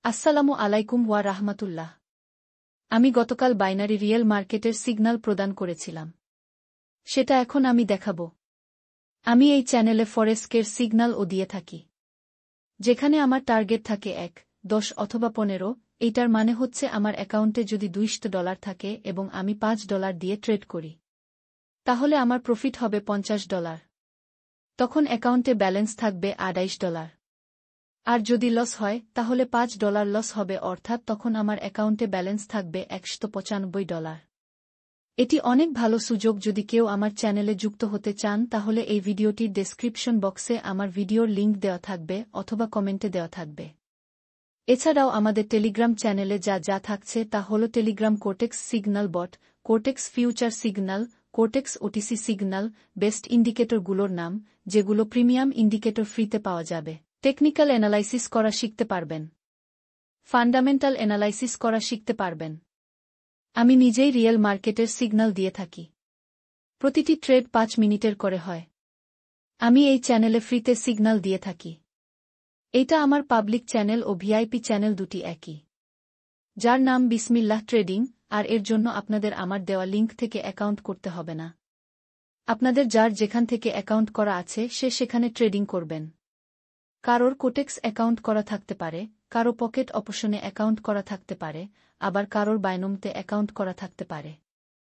আসসালামু আলাইকুম ওয়া রাহমাতুল্লাহ। আমি গতকাল বাইনারি রিয়েল মার্কেটের সিগন্যাল প্রদান করেছিলাম। সেটা এখন আমি দেখাব। আমি এই চ্যানেলে ফরেক্সের সিগন্যালও দিয়ে থাকি। যেখানে আমার টার্গেট থাকে 1, 10 অথবা 15, এইটার মানে হচ্ছে আমার অ্যাকাউন্টে যদি $200 থাকে এবং আমি $5 দিয়ে ট্রেড করি, তাহলে আমার প্রফিট হবে $50। তখন অ্যাকাউন্টে ব্যালেন্স থাকবে $28। আর যদি লস হয় তাহলে $5 লস হবে, অর্থাৎ তখন আমার অ্যাকাউন্টে ব্যালেন্স থাকবে $195। এটি অনেক ভালো সুযোগ। যদি কেউ আমার চ্যানেলে যুক্ত হতে চান তাহলে এই ভিডিওটির ডেসক্রিপশন বক্সে আমার ভিডিওর লিঙ্ক দেওয়া থাকবে অথবা কমেন্টে দেওয়া থাকবে। এছাড়াও আমাদের টেলিগ্রাম চ্যানেলে যা থাকছে তা হল Telegram Cortex signal bot, Cortex future signal, Cortex OTC signal, best ইন্ডিকেটরগুলোর নাম, যেগুলো প্রিমিয়াম ইন্ডিকেটর ফ্রিতে পাওয়া যাবে। টেকনিক্যাল অ্যানালাইসিস করা শিখতে পারবেন, ফান্ডামেন্টাল অ্যানালাইসিস করা শিখতে পারবেন। আমি নিজেই রিয়েল মার্কেটের সিগন্যাল দিয়ে থাকি। প্রতিটি ট্রেড 5 মিনিটের করে হয়। আমি এই চ্যানেলে ফ্রিতে সিগন্যাল দিয়ে থাকি। এইটা আমার পাবলিক চ্যানেল ও ভিআইপি চ্যানেল দুটি একই, যার নাম বিসমিল্লাহ ট্রেডিং, আর এর জন্য আপনাদের আমার দেওয়া লিঙ্ক থেকে অ্যাকাউন্ট করতে হবে না। আপনাদের যার যেখান থেকে অ্যাকাউন্ট করা আছে সে সেখানে ট্রেডিং করবেন। কারোর কোটেক্স অ্যাকাউন্ট করা থাকতে পারে, কারো পকেট অপশনে অ্যাকাউন্ট করা থাকতে পারে, আবার কারোর বাইনোমতে অ্যাকাউন্ট করা থাকতে পারে।